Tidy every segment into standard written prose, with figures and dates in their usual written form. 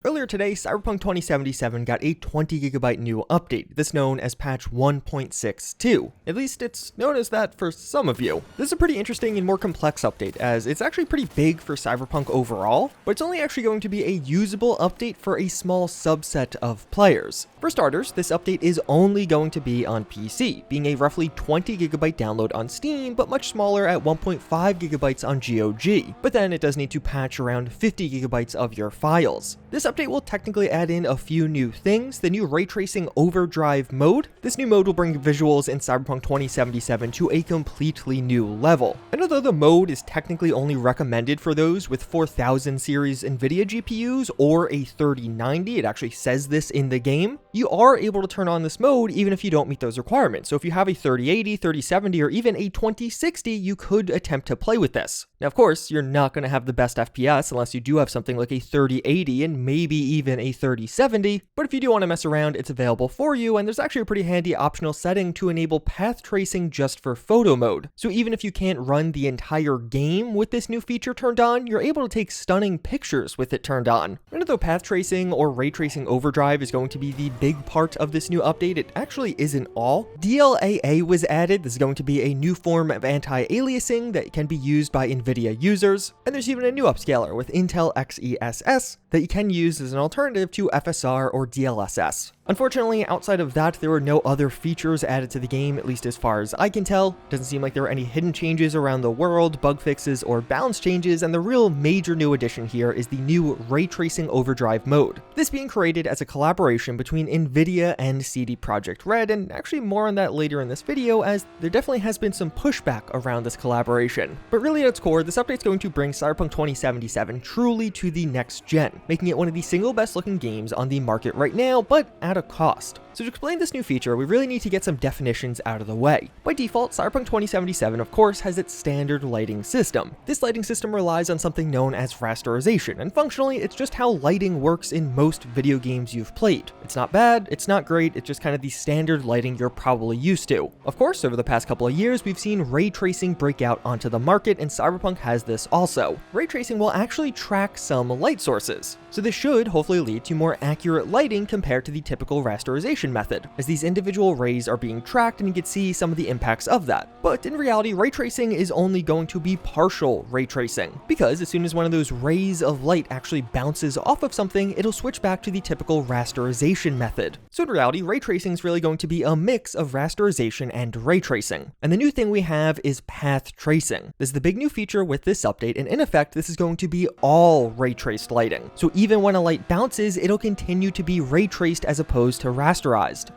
Earlier today, Cyberpunk 2077 got a 20GB new update, this known as patch 1.62. At least it's known as that for some of you. This is a pretty interesting and more complex update, as it's actually pretty big for Cyberpunk overall, but it's only actually going to be a usable update for a small subset of players. For starters, this update is only going to be on PC, being a roughly 20GB download on Steam, but much smaller at 1.5GB on GOG. But then it does need to patch around 50GB of your files. This update will technically add in a few new things. The new RayTracing Overdrive mode. This new mode will bring visuals in Cyberpunk 2077 to a completely new level. And although the mode is technically only recommended for those with 4000 series NVIDIA GPUs or a 3090, it actually says this in the game, you are able to turn on this mode even if you don't meet those requirements. So if you have a 3080, 3070, or even a 2060, you could attempt to play with this. Now, of course, you're not going to have the best FPS unless you do have something like a 3080 and maybe even a 3070, but if you do want to mess around, it's available for you, and there's actually a pretty handy optional setting to enable path tracing just for photo mode. So even if you can't run the entire game with this new feature turned on, you're able to take stunning pictures with it turned on. And although path tracing or RayTracing Overdrive is going to be the big part of this new update, it actually isn't all. DLAA was added. This is going to be a new form of anti-aliasing that can be used by NVIDIA users, and there's even a new upscaler with Intel XeSS that you can use as an alternative to FSR or DLSS. Unfortunately, outside of that, there were no other features added to the game, at least as far as I can tell. Doesn't seem like there were any hidden changes around the world, bug fixes, or balance changes, and the real major new addition here is the new RayTracing Overdrive mode. This being created as a collaboration between NVIDIA and CD Projekt Red, and actually more on that later in this video, as there definitely has been some pushback around this collaboration. But really at its core, this update is going to bring Cyberpunk 2077 truly to the next gen, making it one of the single best looking games on the market right now, but at a cost. So to explain this new feature, we really need to get some definitions out of the way. By default, Cyberpunk 2077 of course has its standard lighting system. This lighting system relies on something known as rasterization, and functionally it's just how lighting works in most video games you've played. It's not bad, it's not great, it's just kind of the standard lighting you're probably used to. Of course, over the past couple of years, we've seen ray tracing break out onto the market, and Cyberpunk has this also. Ray tracing will actually track some light sources, so this should hopefully lead to more accurate lighting compared to the typical rasterization method, as these individual rays are being tracked and you can see some of the impacts of that. But in reality, ray tracing is only going to be partial ray tracing, because as soon as one of those rays of light actually bounces off of something, it'll switch back to the typical rasterization method. So in reality, ray tracing is really going to be a mix of rasterization and ray tracing. And the new thing we have is path tracing. This is the big new feature with this update, and in effect, this is going to be all ray traced lighting. So even when a light bounces, it'll continue to be ray traced as opposed to rasterized.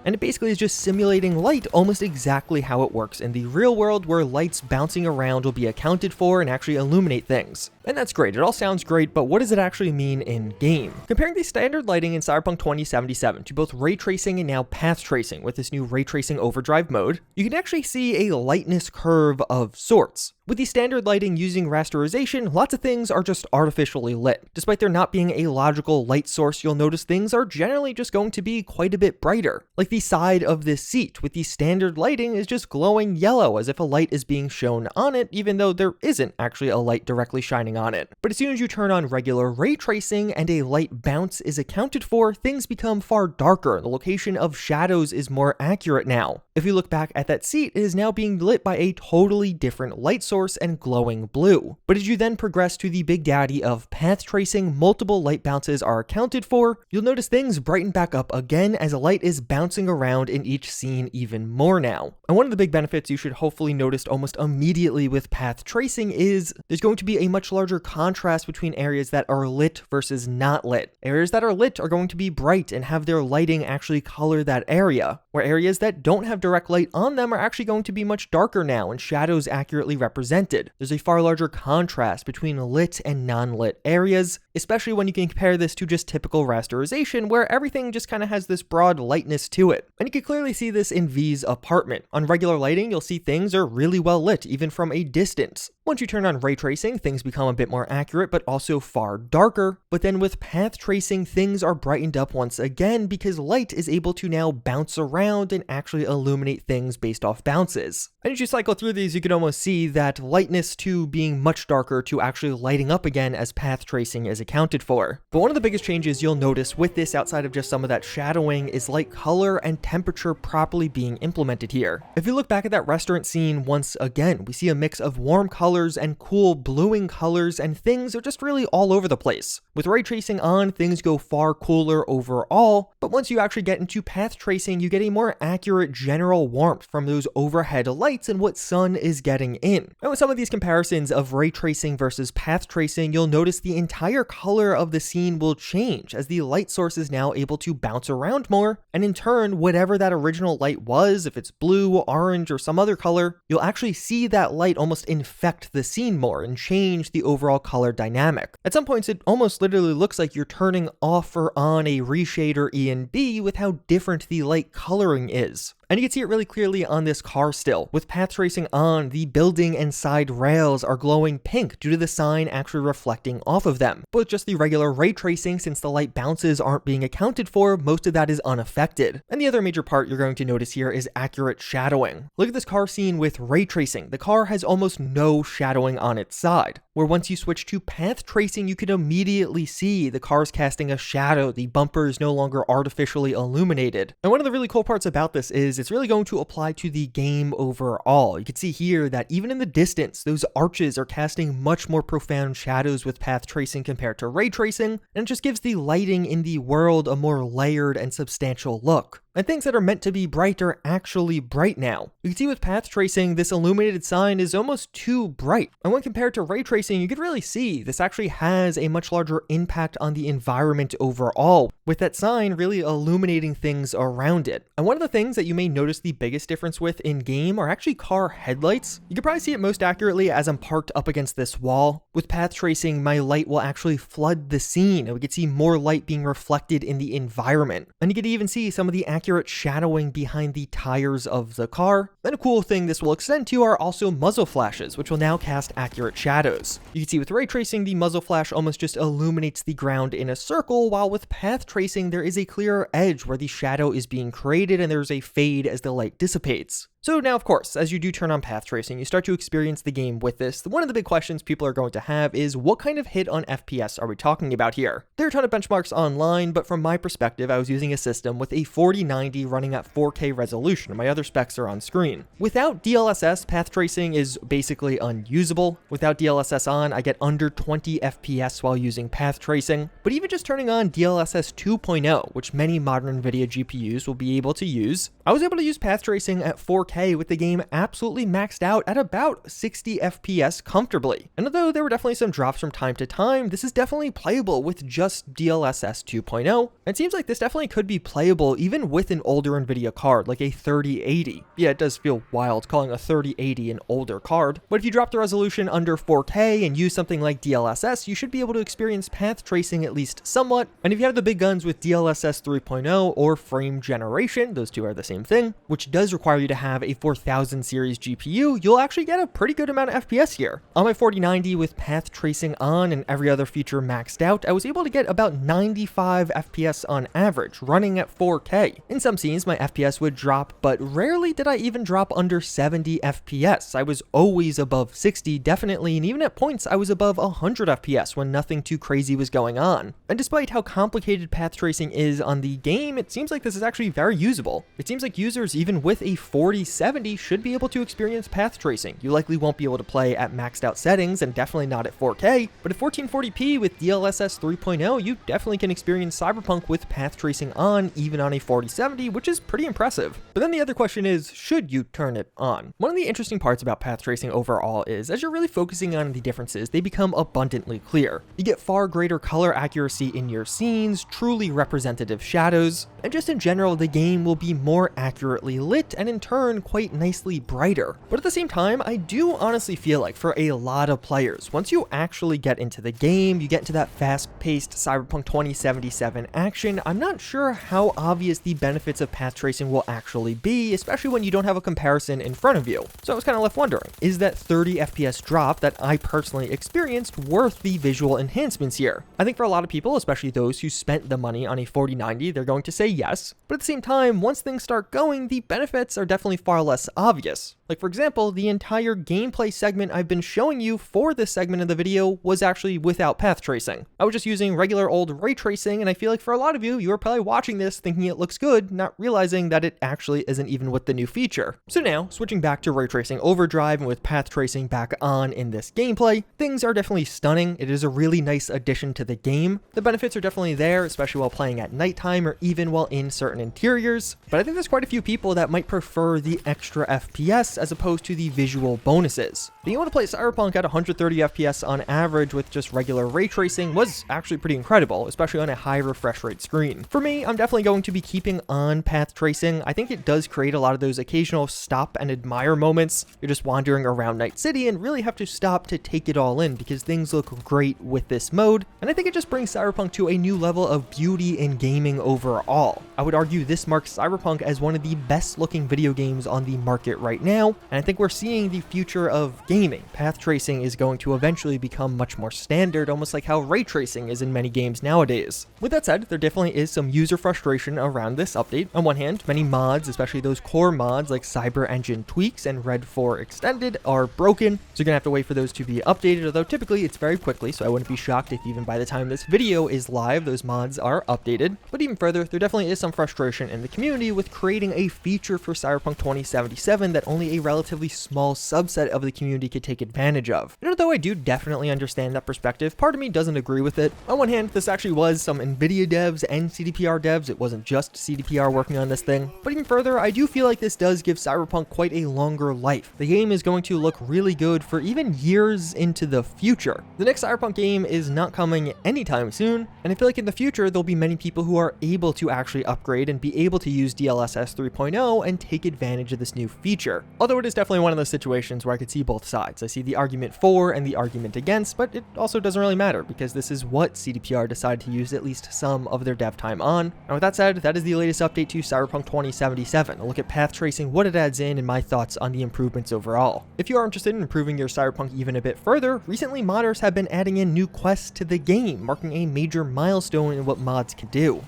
And it basically is just simulating light almost exactly how it works in the real world, where lights bouncing around will be accounted for and actually illuminate things. And that's great, it all sounds great, but what does it actually mean in game? Comparing the standard lighting in Cyberpunk 2077 to both ray tracing and now path tracing with this new RayTracing Overdrive mode, you can actually see a lightness curve of sorts. With the standard lighting using rasterization, lots of things are just artificially lit. Despite there not being a logical light source, you'll notice things are generally just going to be quite a bit brighter. Like the side of this seat with the standard lighting is just glowing yellow as if a light is being shown on it, even though there isn't actually a light directly shining on it. But as soon as you turn on regular ray tracing and a light bounce is accounted for, things become far darker. The location of shadows is more accurate now. If you look back at that seat, it is now being lit by a totally different light source and glowing blue. But as you then progress to the big daddy of path tracing, multiple light bounces are accounted for. You'll notice things brighten back up again as a light is bouncing around in each scene even more now. And one of the big benefits you should hopefully notice almost immediately with path tracing is there's going to be a much larger contrast between areas that are lit versus not lit. Areas that are lit are going to be bright and have their lighting actually color that area, where areas that don't have direct light on them are actually going to be much darker now and shadows accurately represented. There's a far larger contrast between lit and non-lit areas, especially when you can compare this to just typical rasterization, where everything just kind of has this broad lightness to it. And you can clearly see this in V's apartment. On regular lighting, you'll see things are really well lit, even from a distance. Once you turn on ray tracing, things become a bit more accurate, but also far darker. But then with path tracing, things are brightened up once again because light is able to now bounce around and actually illuminate illuminate things based off bounces. And as you cycle through these, you can almost see that lightness to being much darker to actually lighting up again as path tracing is accounted for. But one of the biggest changes you'll notice with this, outside of just some of that shadowing, is light color and temperature properly being implemented here. If you look back at that restaurant scene once again, we see a mix of warm colors and cool bluing colors, and things are just really all over the place. With ray tracing on, things go far cooler overall, but once you actually get into path tracing, you get a more accurate general warmth from those overhead lights and what sun is getting in. And with some of these comparisons of ray tracing versus path tracing, you'll notice the entire color of the scene will change as the light source is now able to bounce around more, and in turn, whatever that original light was, if it's blue, orange, or some other color, you'll actually see that light almost infect the scene more and change the overall color dynamic. At some points, it almost literally looks like you're turning off or on a reshader E and B with how different the light coloring is. And you can see it really clearly on this car still. With path tracing on, the building and side rails are glowing pink due to the sign actually reflecting off of them. But with just the regular ray tracing, since the light bounces aren't being accounted for, most of that is unaffected. And the other major part you're going to notice here is accurate shadowing. Look at this car scene with ray tracing. The car has almost no shadowing on its side, where once you switch to path tracing, you can immediately see the car's casting a shadow, the bumper is no longer artificially illuminated. And one of the really cool parts about this is it's really going to apply to the game overall. You can see here that even in the distance, those arches are casting much more profound shadows with path tracing compared to ray tracing, and it just gives the lighting in the world a more layered and substantial look. And things that are meant to be bright are actually bright now. You can see with path tracing, this illuminated sign is almost too bright. And when compared to ray tracing, you can really see this actually has a much larger impact on the environment overall, with that sign really illuminating things around it. And one of the things that you may notice the biggest difference with in-game are actually car headlights. You can probably see it most accurately as I'm parked up against this wall. With path tracing, my light will actually flood the scene, and we can see more light being reflected in the environment. And you can even see some of the accurate shadowing behind the tires of the car. And a cool thing this will extend to are also muzzle flashes, which will now cast accurate shadows. You can see with ray tracing, the muzzle flash almost just illuminates the ground in a circle, while with path tracing, there is a clearer edge where the shadow is being created and there's a fade as the light dissipates. So now, of course, as you do turn on path tracing, you start to experience the game with this. One of the big questions people are going to have is, what kind of hit on FPS are we talking about here? There are a ton of benchmarks online, but from my perspective, I was using a system with a 4090 running at 4K resolution, and my other specs are on screen. Without DLSS, path tracing is basically unusable. Without DLSS on, I get under 20 FPS while using path tracing. But even just turning on DLSS 2.0, which many modern NVIDIA GPUs will be able to use, I was able to use path tracing at 4K with the game absolutely maxed out at about 60 FPS comfortably. And although there were definitely some drops from time to time, this is definitely playable with just DLSS 2.0. It seems like this definitely could be playable even with an older NVIDIA card, like a 3080. Yeah, it does feel wild calling a 3080 an older card, but if you drop the resolution under 4K and use something like DLSS, you should be able to experience path tracing at least somewhat. And if you have the big guns with DLSS 3.0 or frame generation, those two are the same thing, which does require you to have a 4000 series GPU, you'll actually get a pretty good amount of FPS here. On my 4090 with path tracing on and every other feature maxed out, I was able to get about 95 FPS on average, running at 4K. In some scenes, my FPS would drop, but rarely did I even drop under 70 FPS. I was always above 60, definitely, and even at points, I was above 100 FPS when nothing too crazy was going on. And despite how complicated path tracing is on the game, it seems like this is actually very usable. It seems like users, even with a 4070, should be able to experience path tracing. You likely won't be able to play at maxed out settings, and definitely not at 4K, but at 1440p with DLSS 3.0, you definitely can experience Cyberpunk with path tracing on, even on a 4070, which is pretty impressive. But then the other question is, should you turn it on? One of the interesting parts about path tracing overall is, as you're really focusing on the differences, they become abundantly clear. You get far greater color accuracy in your scenes, truly representative shadows, and just in general, the game will be more accurately lit, and in turn, quite nicely brighter. But at the same time, I do honestly feel like for a lot of players, once you actually get into the game, you get into that fast-paced Cyberpunk 2077 action, I'm not sure how obvious the benefits of path tracing will actually be, especially when you don't have a comparison in front of you. So I was kind of left wondering, is that 30 FPS drop that I personally experienced worth the visual enhancements here? I think for a lot of people, especially those who spent the money on a 4090, they're going to say yes, but at the same time, once things start going, the benefits are definitely far less obvious. Like for example, the entire gameplay segment I've been showing you for this segment of the video was actually without path tracing. I was just using regular old ray tracing, and I feel like for a lot of you, you are probably watching this thinking it looks good, not realizing that it actually isn't even with the new feature. So now, switching back to RayTracing Overdrive and with path tracing back on in this gameplay, things are definitely stunning. It is a really nice addition to the game. The benefits are definitely there, especially while playing at nighttime or even while in certain interiors, but I think there's quite a few people that might prefer the extra FPS as opposed to the visual bonuses. Being able to play Cyberpunk at 130 FPS on average with just regular ray tracing was actually pretty incredible, especially on a high refresh rate screen. For me, I'm definitely going to be keeping on path tracing. I think it does create a lot of those occasional stop and admire moments. You're just wandering around Night City and really have to stop to take it all in because things look great with this mode, and I think it just brings Cyberpunk to a new level of beauty in gaming overall. I would argue this marks Cyberpunk as one of the best looking video games on the market right now, and I think we're seeing the future of gaming. Path tracing is going to eventually become much more standard, almost like how ray tracing is in many games nowadays. With that said, there definitely is some user frustration around this update. On one hand, many mods, especially those core mods like Cyber Engine tweaks and Red 4 Extended, are broken, so you're gonna have to wait for those to be updated, although typically it's very quickly, so I wouldn't be shocked if even by the time this video is live, those mods are updated. But even further, there definitely is some frustration in the community with creating a feature for Cyberpunk 2077 that only a relatively small subset of the community could take advantage of. And although I do definitely understand that perspective, part of me doesn't agree with it. On one hand, this actually was some NVIDIA devs and CDPR devs. It wasn't just CDPR working on this thing. But even further, I do feel like this does give Cyberpunk quite a longer life. The game is going to look really good for even years into the future. The next Cyberpunk game is not coming anytime soon, and I feel like in the future, there'll be many people who are able to actually upgrade and be able to use DLSS 3.0 and take advantage of this new feature. Although it is definitely one of those situations where I could see both sides. I see the argument for and the argument against, but it also doesn't really matter because this is what CDPR decided to use at least some of their dev time on. And with that said, that is the latest update to Cyberpunk 2077. A look at path tracing, what it adds in, and my thoughts on the improvements overall. If you are interested in improving your Cyberpunk even a bit further, recently modders have been adding in new quests to the game, marking a major milestone in what mods can do.